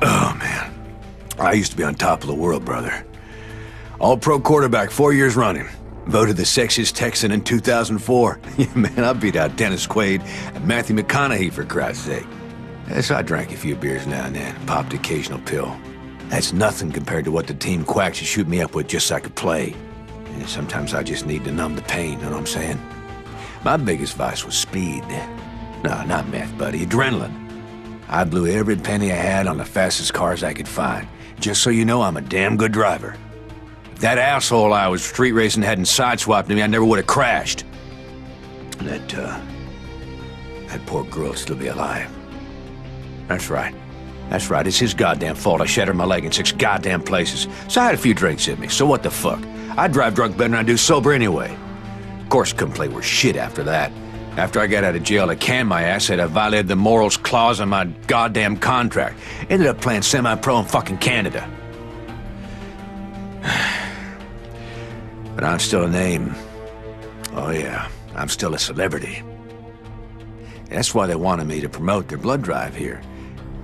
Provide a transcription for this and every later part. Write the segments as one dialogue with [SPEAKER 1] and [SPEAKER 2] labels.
[SPEAKER 1] Oh, man. I used to be on top of the world, brother. All-pro quarterback 4 years running. Voted the sexiest Texan in 2004. Yeah, man, I beat out Dennis Quaid and Matthew McConaughey, for Christ's sake. So I drank a few beers now and then, popped occasional pill. That's nothing compared to what the team quacks would shoot me up with just so I could play. And sometimes I just need to numb the pain, you know what I'm saying? My biggest vice was speed. No, not meth, buddy, adrenaline. I blew every penny I had on the fastest cars I could find. Just so you know, I'm a damn good driver. If that asshole I was street racing hadn't sideswiped me, I never would have crashed. That poor girl would still be alive. That's right. That's right, it's his goddamn fault I shattered my leg in 6 goddamn places. So I had a few drinks in me, so what the fuck? I drive drunk better than I do sober anyway. Of course, couldn't play worth shit after that. After I got out of jail, they canned my ass, said I violated the morals clause in my goddamn contract. Ended up playing semi-pro in fucking Canada. But I'm still a name. Oh yeah, I'm still a celebrity. That's why they wanted me to promote their blood drive here.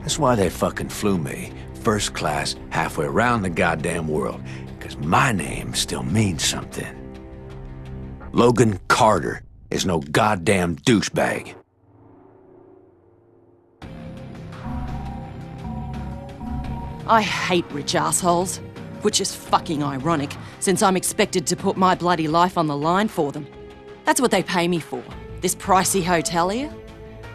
[SPEAKER 1] That's why they fucking flew me, first class, halfway around the goddamn world. Because my name still means something. Logan Carter is no goddamn douchebag.
[SPEAKER 2] I hate rich assholes. Which is fucking ironic, since I'm expected to put my bloody life on the line for them. That's what they pay me for, this pricey hotel here.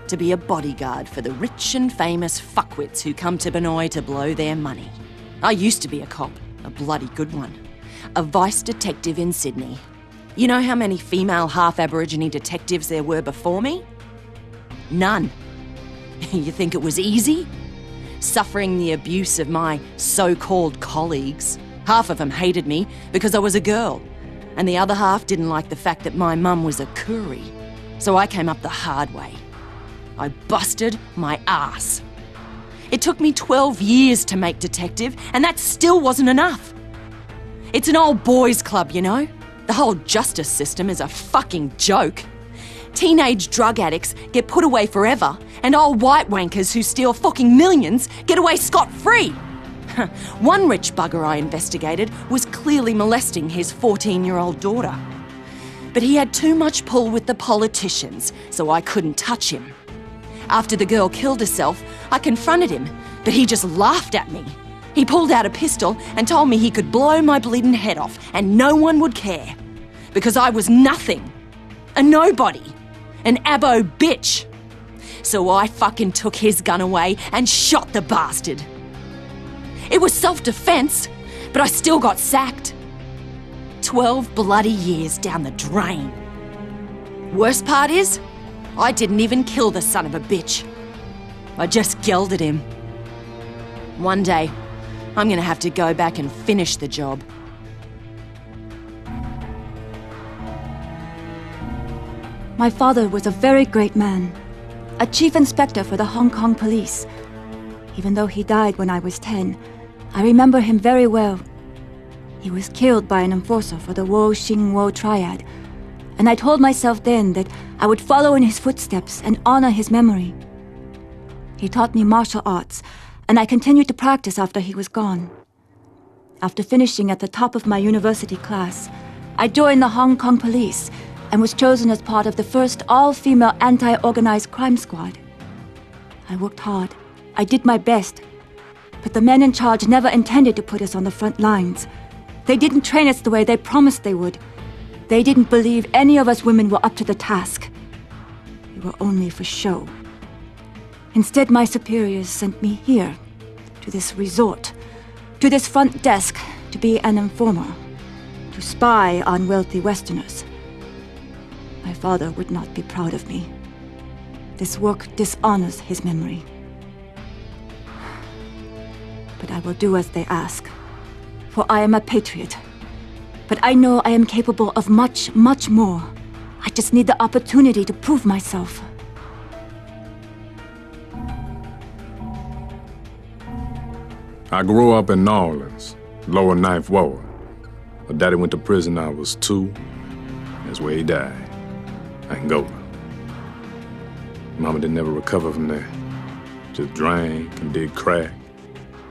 [SPEAKER 2] To be a bodyguard for the rich and famous fuckwits who come to Benoi to blow their money. I used to be a cop, a bloody good one. A vice detective in Sydney. You know how many female half-Aborigine detectives there were before me? None. You think it was easy? Suffering the abuse of my so-called colleagues. Half of them hated me because I was a girl, and the other half didn't like the fact that my mum was a Koori. So I came up the hard way. I busted my ass. It took me 12 years to make detective, and that still wasn't enough. It's an old boys' club, you know? The whole justice system is a fucking joke. Teenage drug addicts get put away forever, and old white wankers who steal fucking millions get away scot-free. One rich bugger I investigated was clearly molesting his 14-year-old daughter. But he had too much pull with the politicians, so I couldn't touch him. After the girl killed herself, I confronted him, but he just laughed at me. He pulled out a pistol and told me he could blow my bleeding head off and no one would care. Because I was nothing. A nobody. An abo bitch. So I fucking took his gun away and shot the bastard. It was self-defense, but I still got sacked. 12 bloody years down the drain. Worst part is, I didn't even kill the son of a bitch. I just gelded him. One day, I'm gonna have to go back and finish the job.
[SPEAKER 3] My father was a very great man, a chief inspector for the Hong Kong police. Even though he died when I was 10, I remember him very well. He was killed by an enforcer for the Wo Xing Wo triad, and I told myself then that I would follow in his footsteps and honor his memory. He taught me martial arts, and I continued to practice after he was gone. After finishing at the top of my university class, I joined the Hong Kong police and was chosen as part of the first all-female anti-organized crime squad. I worked hard. I did my best. But the men in charge never intended to put us on the front lines. They didn't train us the way they promised they would. They didn't believe any of us women were up to the task. We were only for show. Instead, my superiors sent me here, to this resort, to this front desk, to be an informer, to spy on wealthy Westerners. My father would not be proud of me. This work dishonors his memory. But I will do as they ask, for I am a patriot. But I know I am capable of much, much more. I just need the opportunity to prove myself.
[SPEAKER 4] I grew up in New Orleans, lower Ninth Ward. My daddy went to prison when I was 2. That's where he died. Angola. Mama didn't ever recover from there. Just drank and did crack.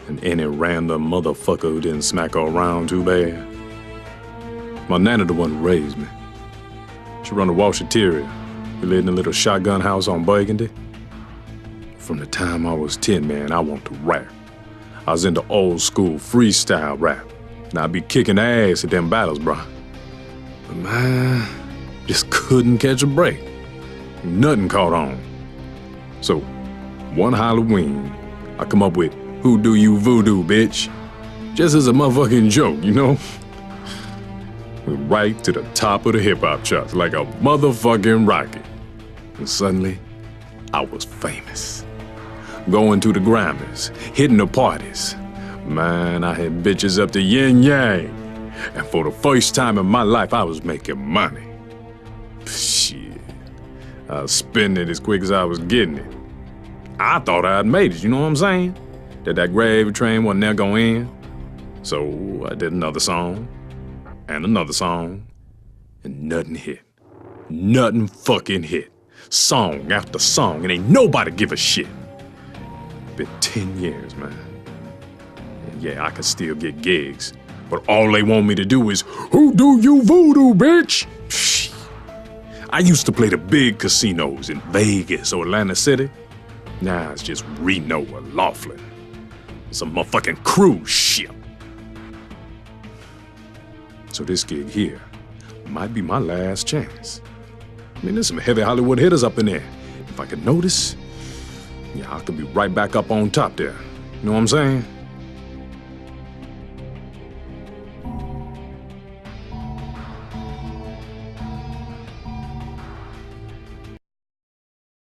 [SPEAKER 4] and any random motherfucker who didn't smack her around too bad. My nana the one who raised me. She run a washateria. We lived in a little shotgun house on Burgundy. From the time I was 10, man, I wanted to rap. I was into old school freestyle rap, and I'd be kicking ass at them battles, bro. But man, just couldn't catch a break. Nothing caught on. So, one Halloween, I come up with "Who Do You Voodoo, Bitch?" Just as a motherfucking joke, you know? Right to the top of the hip-hop charts like a motherfucking rocket. And suddenly, I was famous. Going to the Grammys, hitting the parties. Man, I had bitches up to yin yang. And for the first time in my life, I was making money. Shit. I was spending it as quick as I was getting it. I thought I'd made it, you know what I'm saying? That gravy train wasn't never gonna end. So I did another song, and another song, and nothing hit. Nothing fucking hit. Song after song, and ain't nobody give a shit. Been 10 years, man. And yeah, I can still get gigs, but all they want me to do is, "Who do you voodoo, bitch?" Shit. I used to play the big casinos in Vegas or Atlantic City. Now it's just Reno or Laughlin. It's a motherfucking cruise ship. So this gig here might be my last chance. I mean, there's some heavy Hollywood hitters up in there. If I could notice, yeah, I could be right back up on top there. You know what I'm saying?